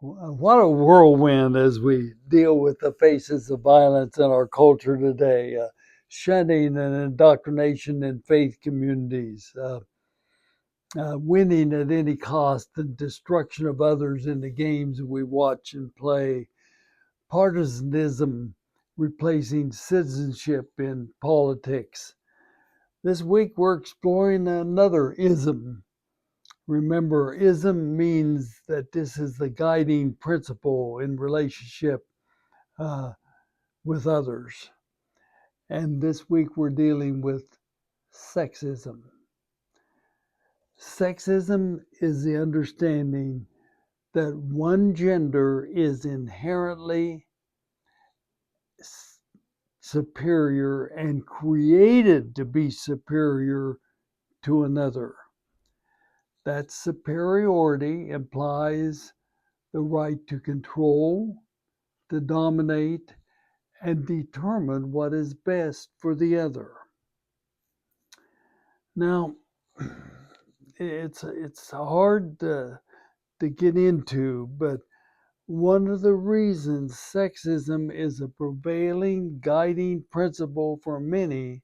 What a whirlwind as we deal with the faces of violence in our culture today, shunning and indoctrination in faith communities, winning at any cost, the destruction of others in the games we watch and play, partisanism replacing citizenship in politics. This week we're exploring another ism. Remember, ism means that this is the guiding principle in relationship uh, with others. And this week we're dealing with sexism. Sexism is the understanding that one gender is inherently superior and created to be superior to another. That superiority implies the right to control, to dominate, and determine what is best for the other. Now, it's hard to get into, but one of the reasons sexism is a prevailing guiding principle for many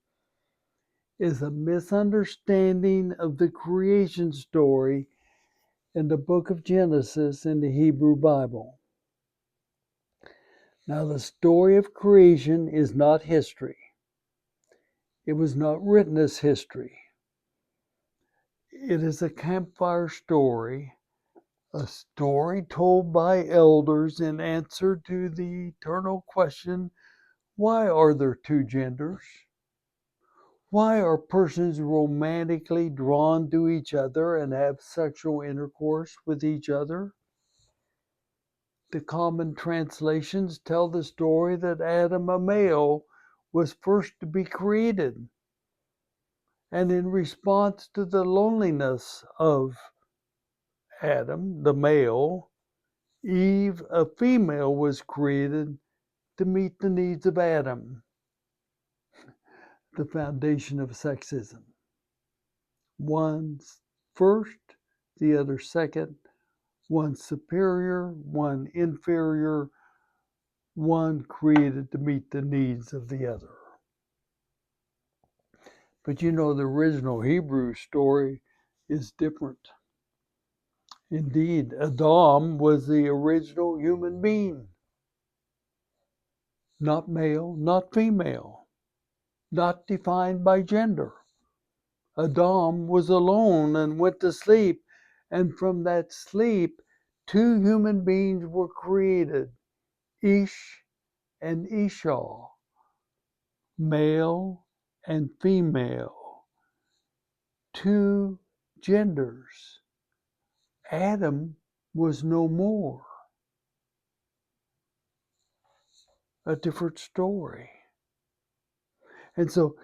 is a misunderstanding of the creation story in the book of Genesis in the Hebrew Bible. Now, the story of creation is not history. It was not written as history. It is a campfire story, a story told by elders in answer to the eternal question, why are there two genders? Why are persons romantically drawn to each other and have sexual intercourse with each other? The common translations tell the story that Adam, a male, was first to be created. And in response to the loneliness of Adam, the male, Eve, a female, was created to meet the needs of Adam, the foundation of sexism. One first, the other second, one superior, one inferior, one created to meet the needs of the other. But you know, the original Hebrew story is different. Indeed, Adam was the original human being. Not male, not female, not defined by gender. Adam was alone and went to sleep, and from that sleep, two human beings were created, Ish and Esau, male and female, two genders. Adam was no more. A different story. And so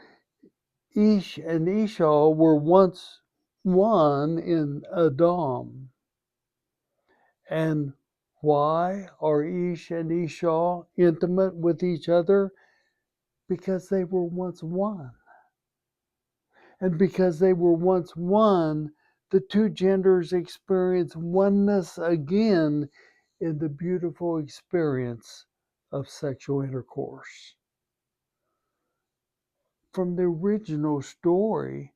Ish and Esau were once one in Adam. And why are Ish and Esau intimate with each other? Because they were once one. And because they were once one, the two genders experience oneness again in the beautiful experience of sexual intercourse. From the original story,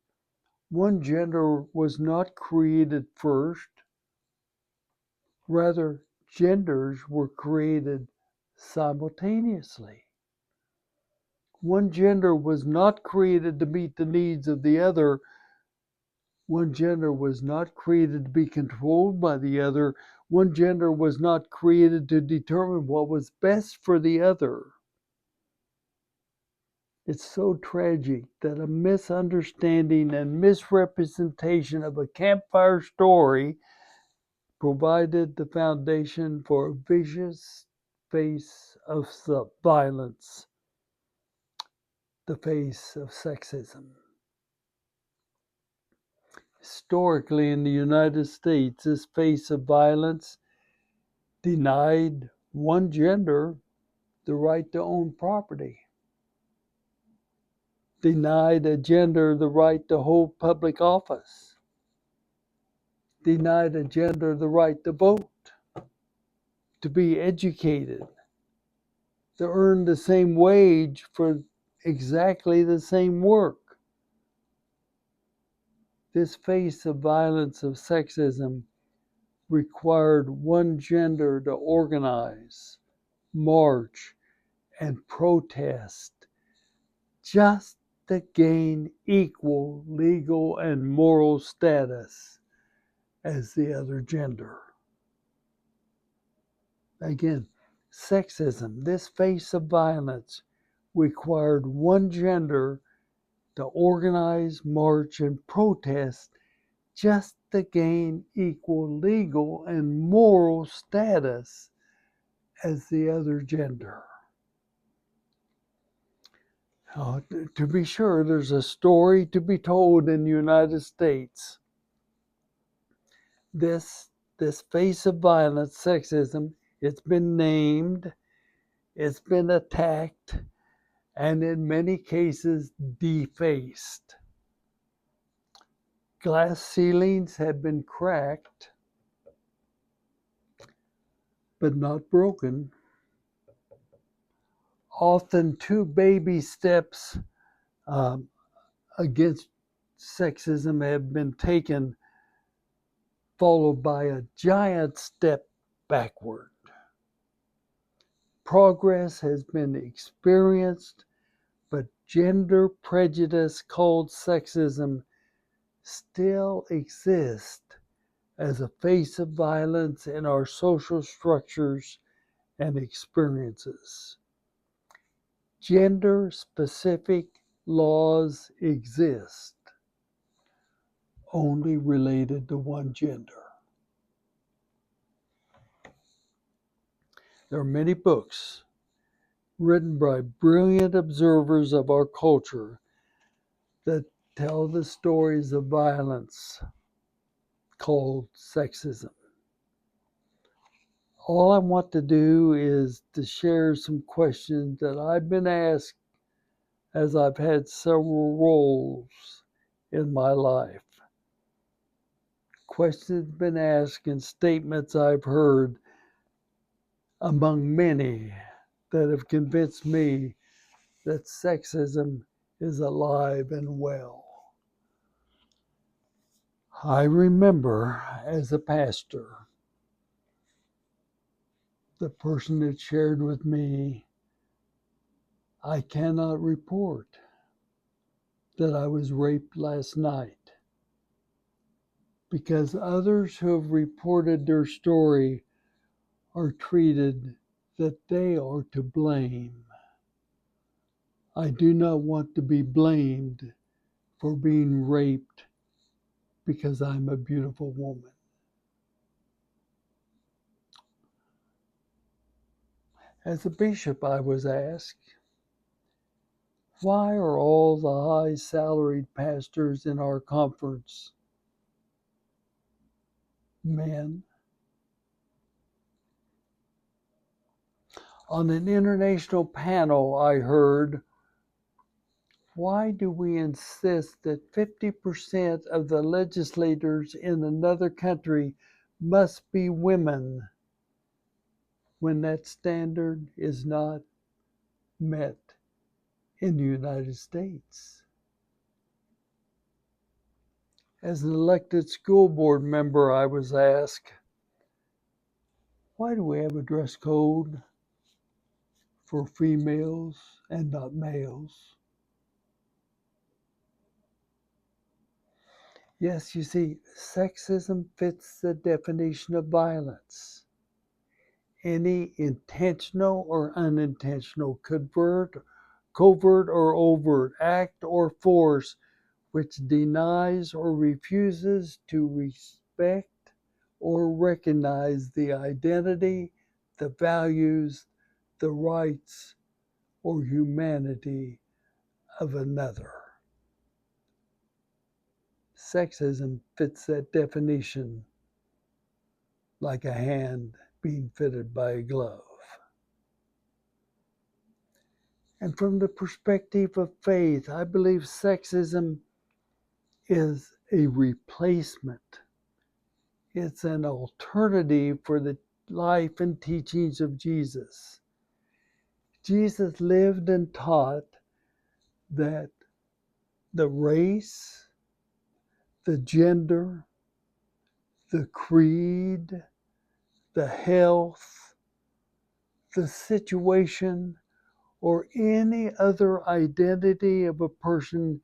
one gender was not created first. Rather, genders were created simultaneously. One gender was not created to meet the needs of the other. One gender was not created to be controlled by the other. One gender was not created to determine what was best for the other. It's so tragic that a misunderstanding and misrepresentation of a campfire story provided the foundation for a vicious face of violence, the face of sexism. Historically, in the United States, this face of violence denied one gender the right to own property, denied a gender the right to hold public office, denied a gender the right to vote. to be educated, to earn the same wage for exactly the same work. This face of violence of sexism required one gender to organize, march, and protest just to gain equal legal and moral status as the other gender. Again, sexism, this face of violence, required one gender to organize, march, and protest just to gain equal legal and moral status as the other gender. To be sure, there's a story to be told in the United States. This face of violence, sexism, it's been named, it's been attacked, and in many cases defaced. Glass ceilings have been cracked, but not broken. Often 2 baby steps against sexism have been taken, followed by a giant step backward. Progress has been experienced, but gender prejudice called sexism still exists as a face of violence in our social structures and experiences. Gender-specific laws exist, only related to one gender. There are many books written by brilliant observers of our culture that tell the stories of violence called sexism. All I want to do is to share some questions that I've been asked as I've had several roles in my life. Questions been asked and statements I've heard among many that have convinced me that sexism is alive and well. I remember as a pastor, the person that shared with me, I cannot report that I was raped last night because others who have reported their story are treated that they are to blame. I do not want to be blamed for being raped because I'm a beautiful woman. As a bishop, I was asked, why are all the high-salaried pastors in our conference men? On an international panel, I heard, why do we insist that 50% of the legislators in another country must be women when that standard is not met in the United States? As an elected school board member, I was asked, why do we have a dress code for females and not males? Yes, you see, sexism fits the definition of violence. Any intentional or unintentional, covert or overt act or force which denies or refuses to respect or recognize the identity, the values, the rights, or humanity of another. Sexism fits that definition like a hand being fitted by a glove. And from the perspective of faith, I believe sexism is a replacement. It's an alternative for the life and teachings of Jesus. Jesus lived and taught that the race, the gender, the creed, the health, the situation, or any other identity of a person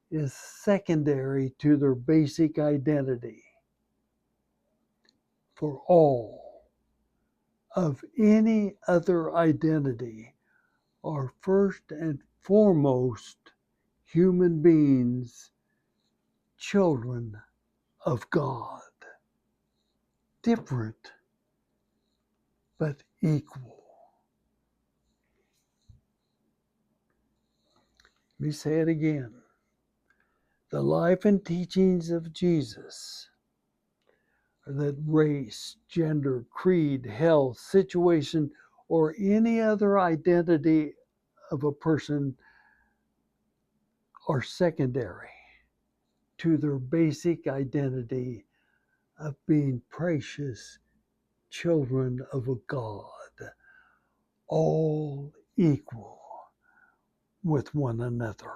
is secondary to their basic identity. For all of any other identity are first and foremost human beings, children of God. Different, but equal. Let me say it again. The life and teachings of Jesus are that race, gender, creed, health, situation, or any other identity of a person are secondary to their basic identity of being precious children of a God, all equal with one another.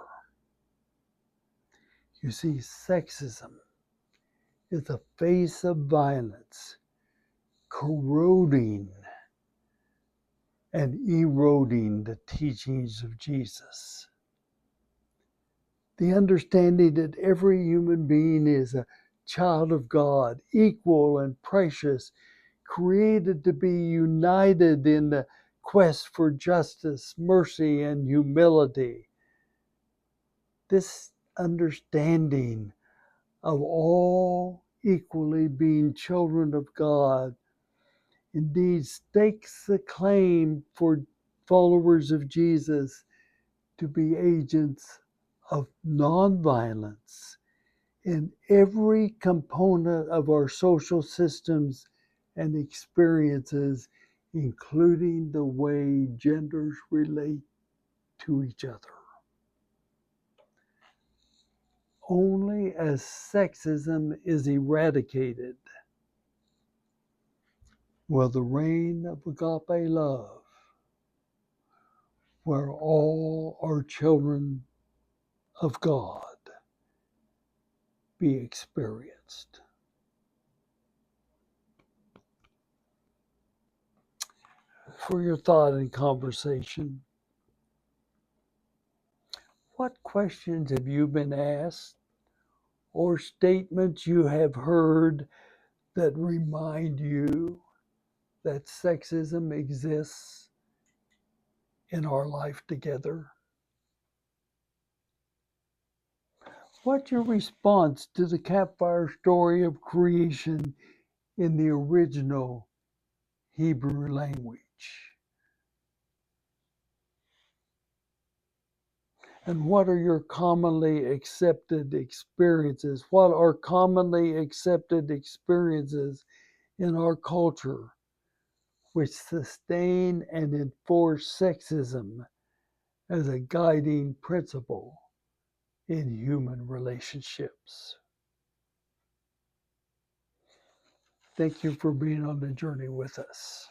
You see, sexism is the face of violence, corroding and eroding the teachings of Jesus. The understanding that every human being is a child of God, equal and precious, created to be united in the quest for justice, mercy, and humility. This understanding of all equally being children of God indeed stakes the claim for followers of Jesus to be agents of nonviolence in every component of our social systems and experiences, including the way genders relate to each other. Only as sexism is eradicated will the reign of agape love, where all are children of God, be experienced. For your thought and conversation, what questions have you been asked or statements you have heard that remind you that sexism exists in our life together? What's your response to the campfire story of creation in the original Hebrew language? And what are your commonly accepted experiences? What are commonly accepted experiences in our culture which sustain and enforce sexism as a guiding principle in human relationships? Thank you for being on the journey with us.